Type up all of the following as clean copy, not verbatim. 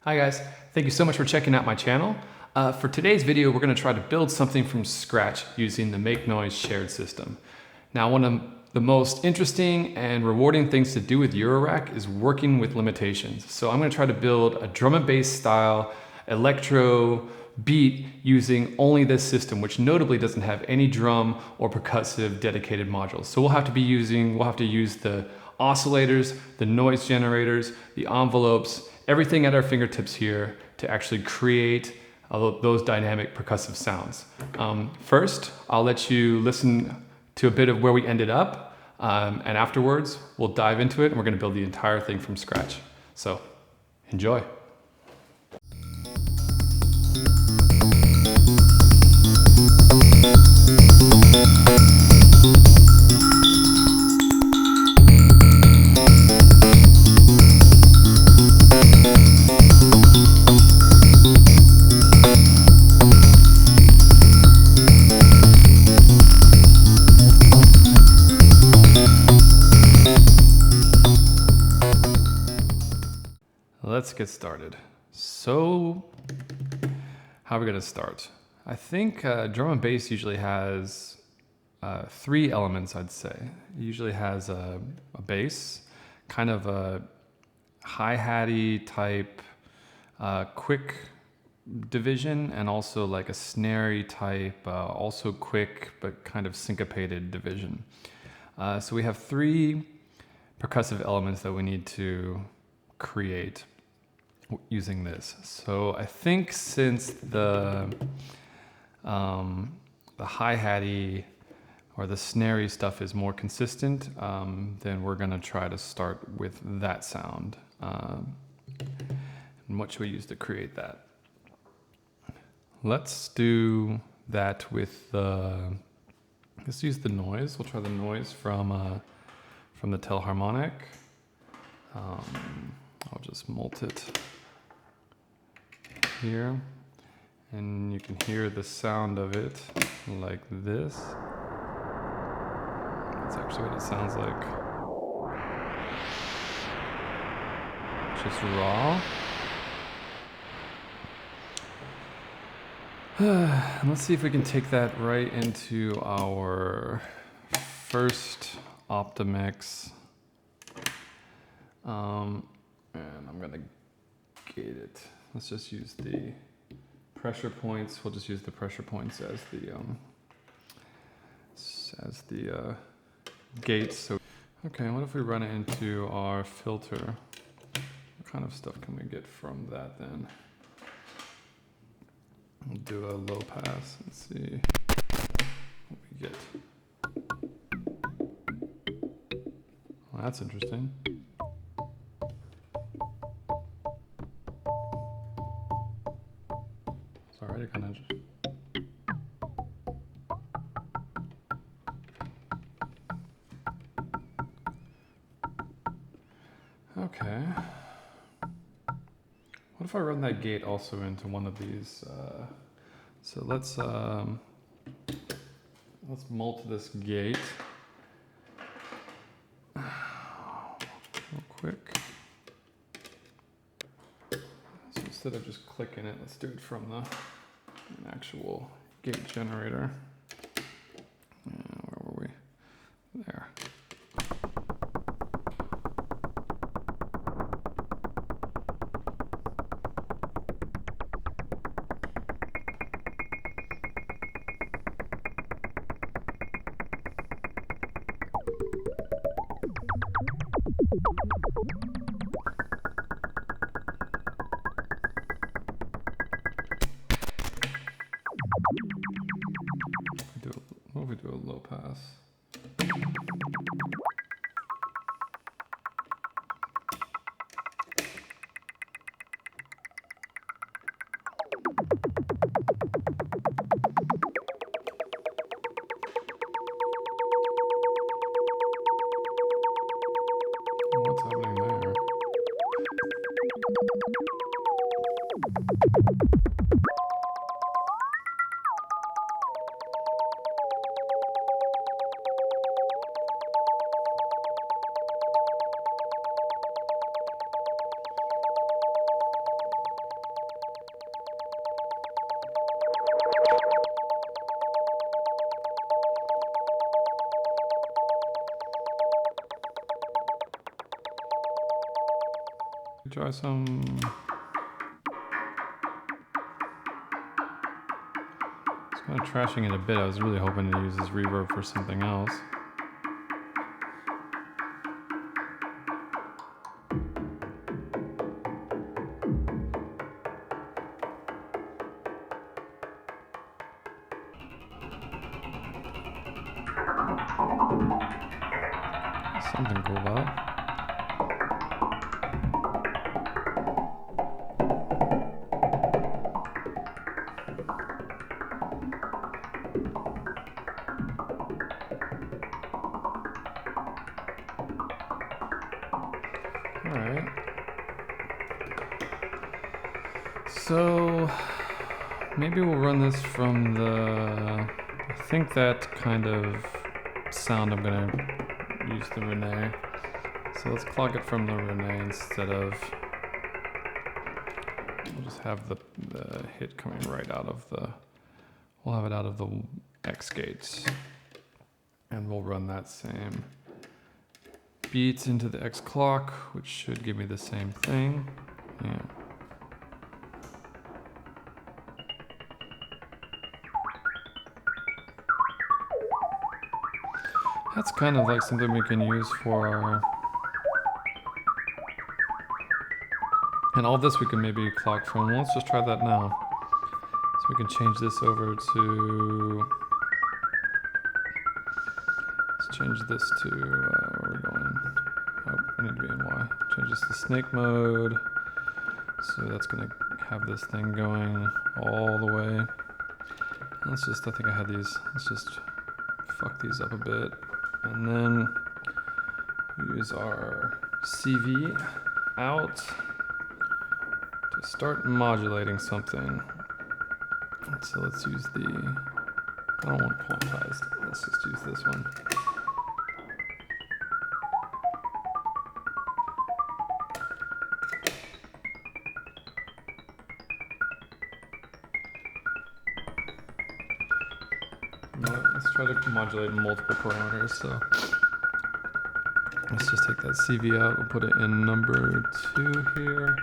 Hi guys, thank you so much for checking out my channel. For today's video, we're going to try to build something from scratch using the Make Noise shared system. Now, one of the most interesting and rewarding things to do with Eurorack is working with limitations. So I'm going to try to build a drum and bass style electro beat using only this system, which notably doesn't have any drum or percussive dedicated modules. So we'll have to use the oscillators, the noise generators, the envelopes, everything at our fingertips here to actually create those dynamic percussive sounds. First, I'll let you listen to a bit of where we ended up, and afterwards we'll dive into it and we're going to build the entire thing from scratch. So enjoy. Let's get started. So, how are we going to start? I think drum and bass usually has three elements, I'd say. It usually has a bass, kind of a hi-hatty type quick division, and also like a snarey type, also quick but kind of syncopated division. So we have three percussive elements that we need to create using this. So I think since the hi-hatty or the snarey stuff is more consistent, then we're gonna try to start with that sound. And what should we use to create that? Let's do that with let's use the noise. We'll try the noise from the telharmonic. I'll just mult it here, and you can hear the sound of it like this. That's actually what it sounds like. Just raw. Let's see if we can take that right into our first Optimix. And I'm gonna gate it. Let's just use the pressure points. We'll just use the pressure points as the gates. So, okay, what if we run it into our filter? What kind of stuff can we get from that then? We'll do a low pass and see what we get. Well, that's interesting. Sorry, I kind of just... Okay. What if I run that gate also into one of these? So let's mult this gate real quick. So instead of just clicking it, let's do it from an actual gate generator. Where were we? There. What if we do a low pass? What's happening there? try some. It's kind of trashing it a bit. I was really hoping to use this reverb for something else. Something cool about it. Alright. So maybe we'll run this from the, I think that kind of sound I'm gonna use the Renee. So let's clock it from the Renee instead of, we'll just have the hit coming right out of the, we'll have it out of the X gates. And we'll run that same beat into the X clock, which should give me the same thing. Yeah. That's kind of like something we can use for our, and all this we can maybe clock from. Let's just try that now. So we can change this over to, let's change this to, where are we going? Oh, I need to be in Y. Change this to snake mode. So that's gonna have this thing going all the way. Let's just, I think I had these, let's just fuck these up a bit. And then use our CV out to start modulating something. And so let's use the, I don't want quantized, let's just use this one. Let's try to modulate multiple parameters, so let's just take that CV out, we'll put it in number 2 here.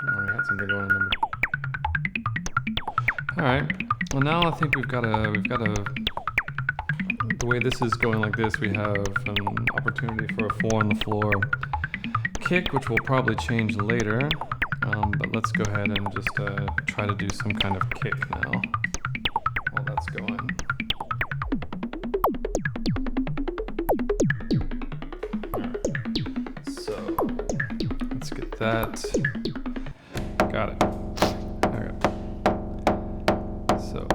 Oh, we got something going in number 2. Alright, well now I think we've got a, the way this is going like this, we have an opportunity for a 4 on the floor kick, which we'll probably change later, but let's go ahead and just try to do some kind of kick now. While that's going. Alright. So let's get that. Got it. Okay. So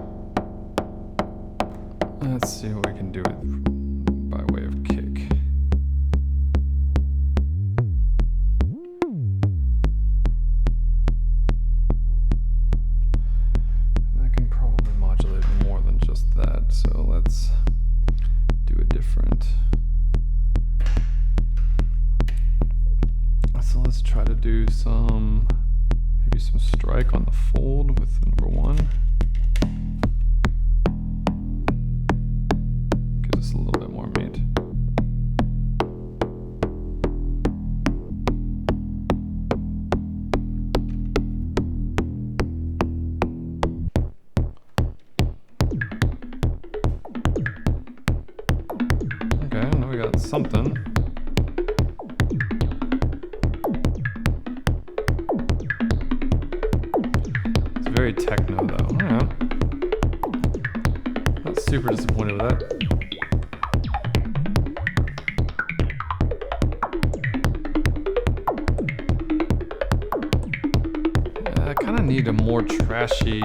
let's see what we can do with by way of kick. So let's do a different. So let's try to do some, maybe some strike on the fold with number 1. Gives us a little bit more meat. Something. It's very techno though. I don't know. Not super disappointed with that. I kind of need a more trashy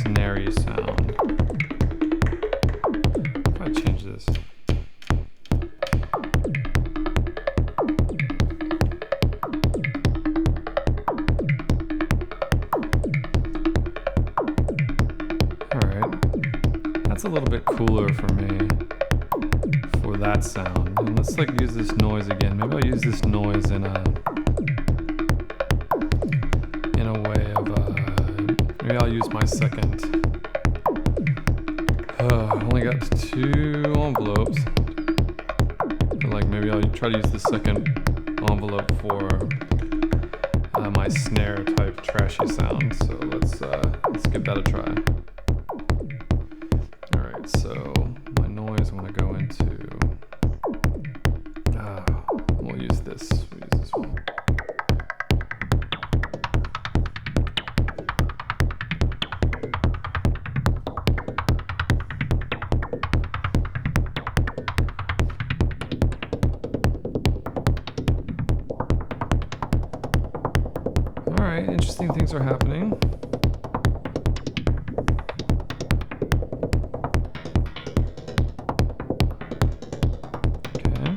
snary sound. If I change this. Alright. That's a little bit cooler for me for that sound. And let's like use this noise again. Maybe I'll use this noise in a way of maybe I'll use my second. got 2 envelopes. Like maybe I'll try to use the second envelope for my snare type trashy sound. So let's give that a try. All right, so my noise I want to go into. We'll use this. We'll use this one. All right, interesting things are happening. Okay.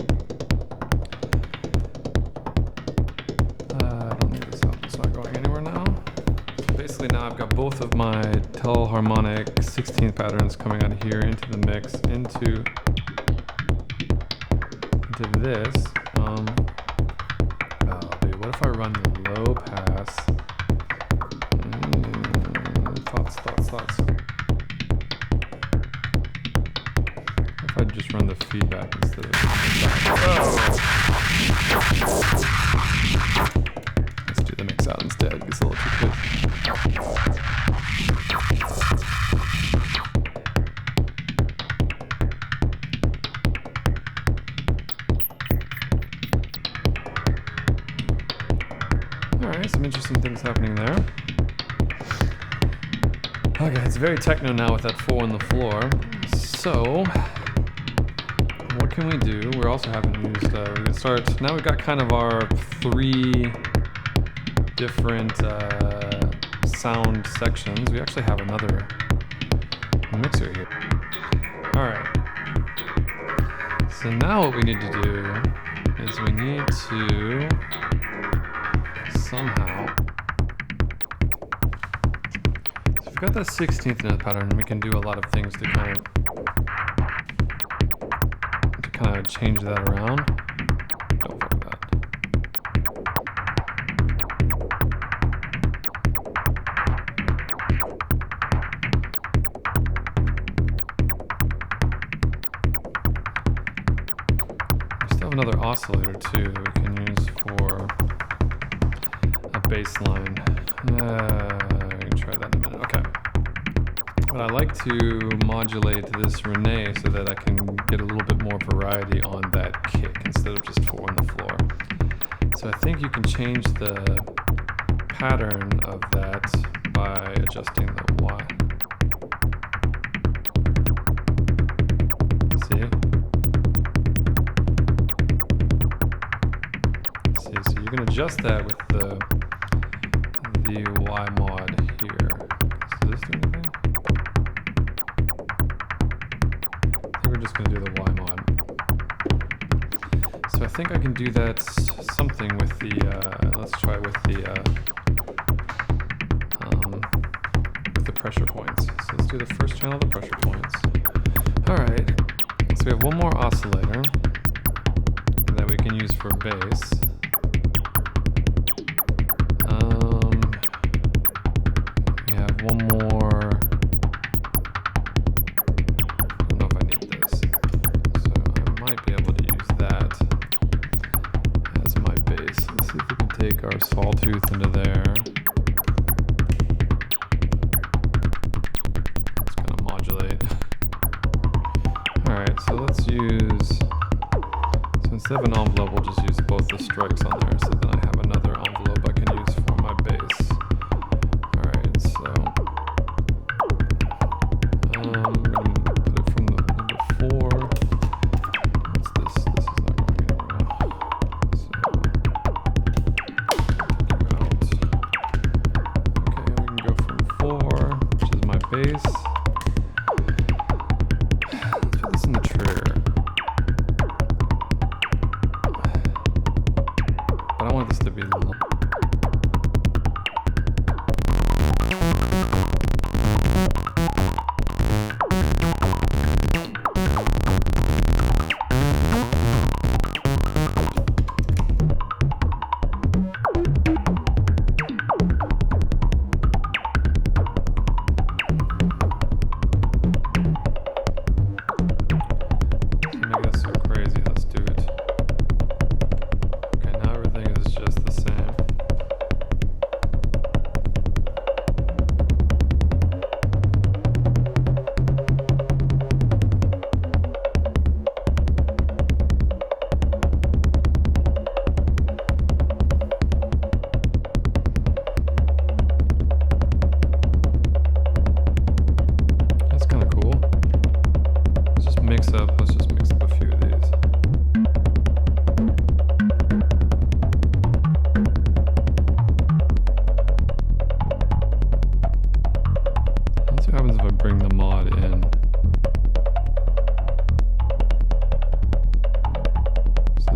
I don't need this out. It's not going anywhere now. So basically now I've got both of my telharmonic 16th patterns coming out of here into the mix, into this. What if I run the low pass? Thoughts. If I just run the feedback instead of let's do the mix out instead. It gets a little too quick. Alright, some interesting things happening there. Okay, it's very techno now with that 4 on the floor. So, what can we do? We also haven't used, we're going to start, now we've got kind of our 3 different sound sections. We actually have another mixer here. Alright. So now what we need to do is we need to somehow, so we've got that 16th note pattern, and we can do a lot of things to kind of change that around. Don't fuck with that. We still have another oscillator too that we can use for bass line. We can try that in a minute. Okay. But I like to modulate this Renee so that I can get a little bit more variety on that kick instead of just 4 on the floor. So I think you can change the pattern of that by adjusting the Y. See? See, so you can adjust that with the Y mod here. Does this do anything? I think we're just going to do the Y mod. So I think I can do that something with the, let's try with the pressure points. So let's do the first channel of the pressure points. Alright, so we have one more oscillator that we can use for bass. One more. I don't know if I need this. So I might be able to use that as my bass. Let's see if we can take our sawtooth into there. Just kind of modulate. Alright, so let's use. So instead of an envelope, we'll just use both the strikes on there. So then I have another envelope I can use for my bass. Bass. Let's put this in the trigger. But I want this to be low.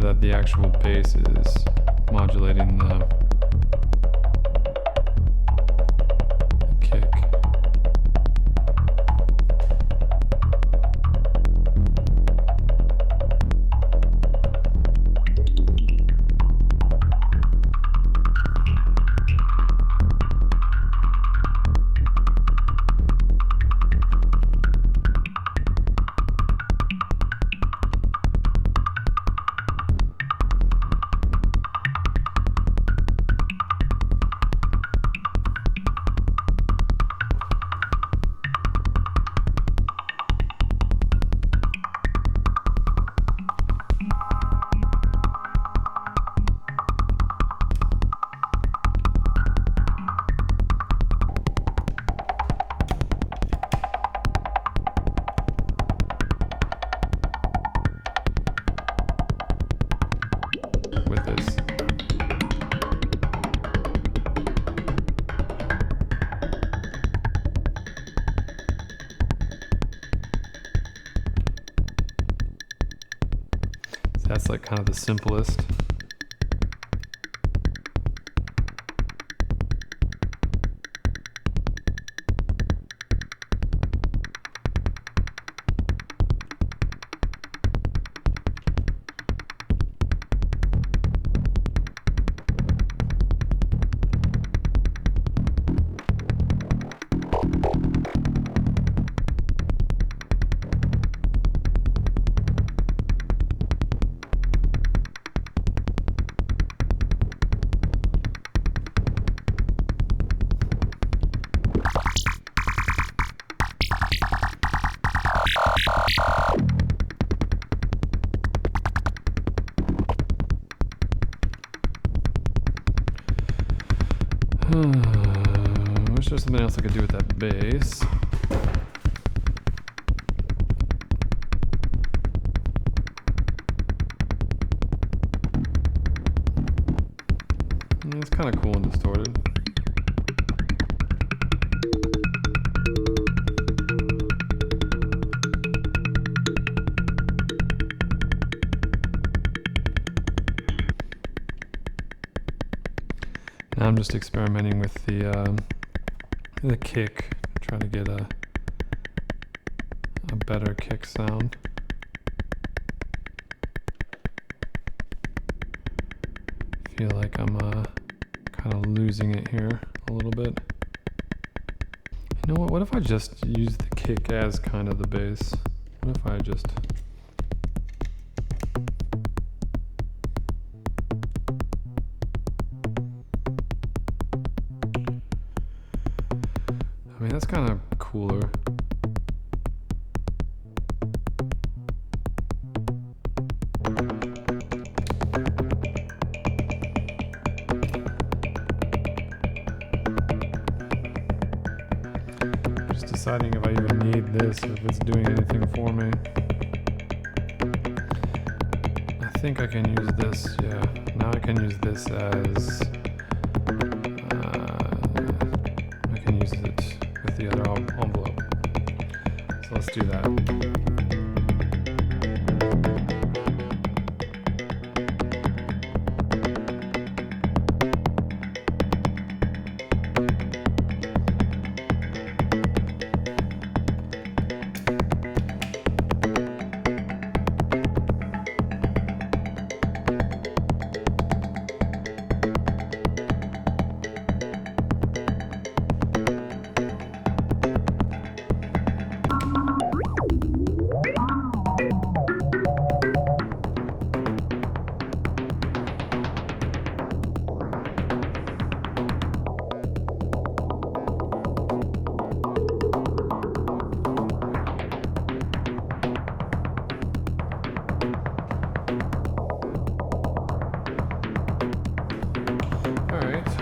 that the actual bass is modulating the kick. With this. So that's like kind of the simplest. Wish there's something else I could do with that bass. It's kind of cool and distorted. Now I'm just experimenting with the kick, trying to get a better kick sound. Feel like I'm kind of losing it here a little bit. You know what? What if I just use the kick as kind of the bass? What if I just... I mean, that's kind of cooler. Just deciding if I even need this or if it's doing anything for me. I think I can use this, yeah. Now I can use this as... I can use it with the other envelope. So let's do that.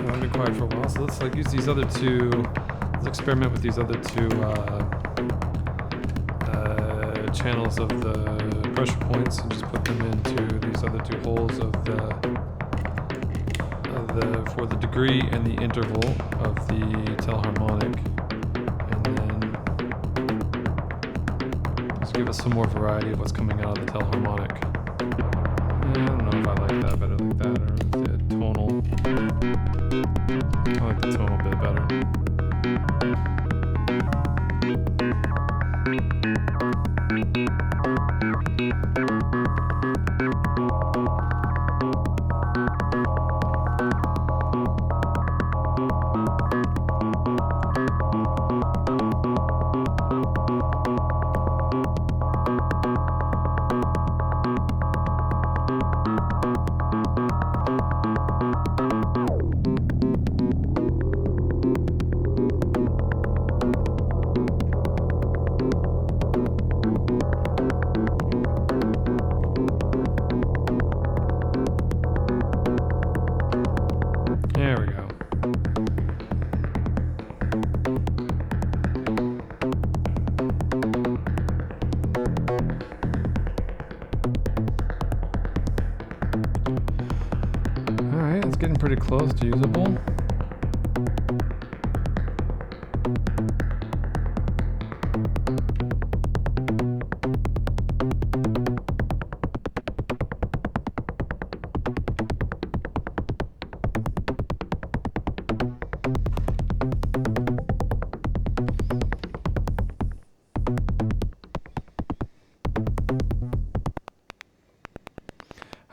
I've been quiet for a while, so let's use these other two. Let's experiment with these other two channels of the pressure points and just put them into these other two holes of the for the degree and the interval of the telharmonic, and then just give us some more variety of what's coming out of the telharmonic. don't know if I like that better like that or the tonal. I like the tonal bit better. There we go. All right, it's getting pretty close to usable.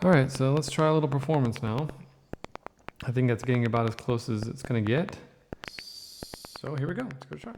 All right, so let's try a little performance now. I think that's getting about as close as it's gonna get. So here we go, let's go try.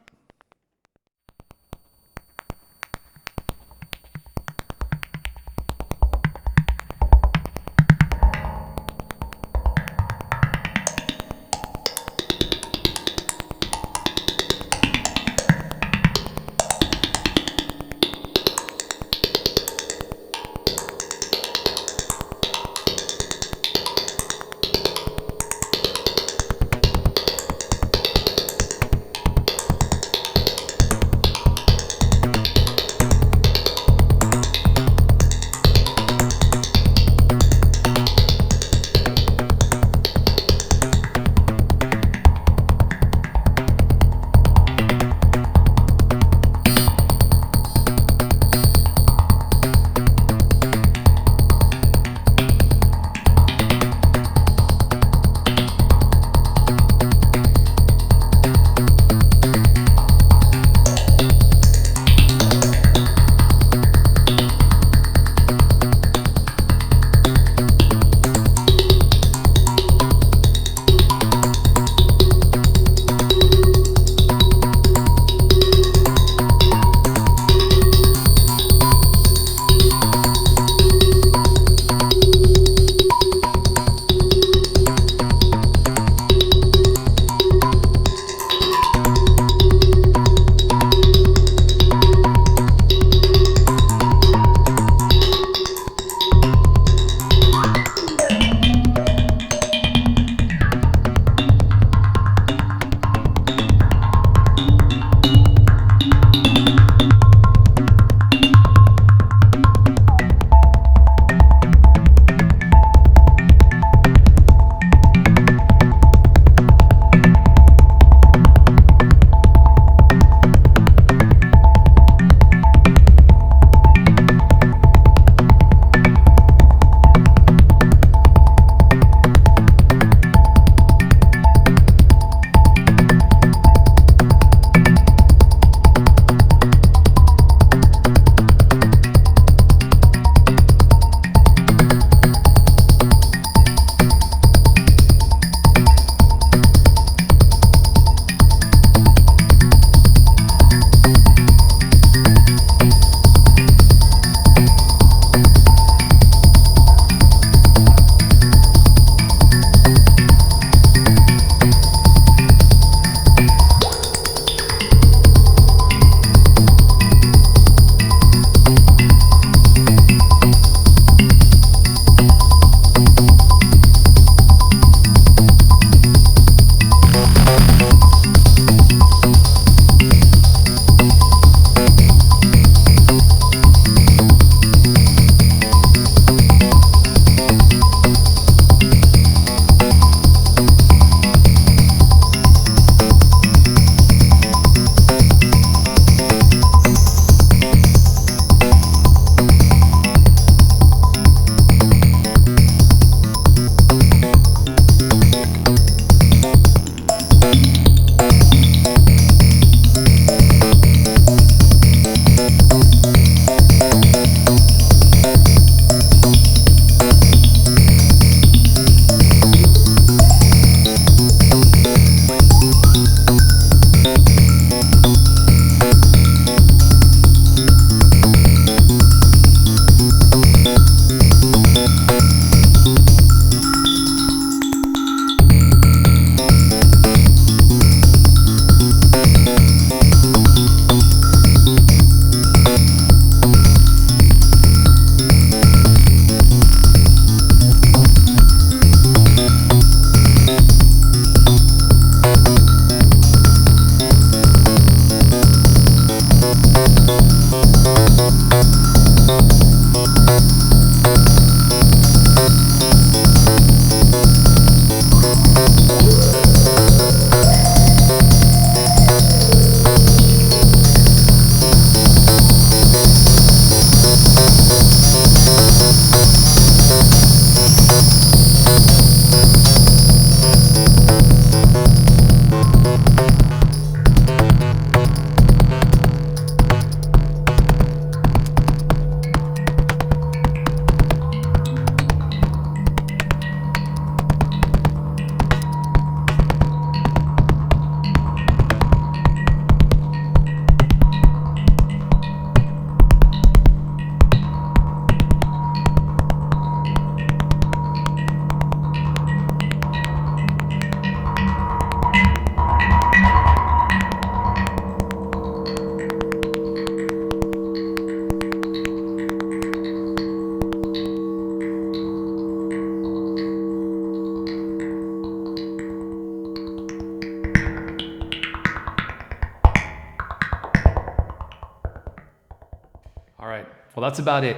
All right, well, that's about it.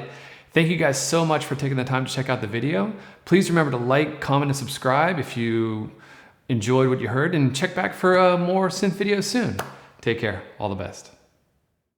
Thank you guys so much for taking the time to check out the video. Please remember to like, comment, and subscribe if you enjoyed what you heard, and check back for more synth videos soon. Take care, all the best.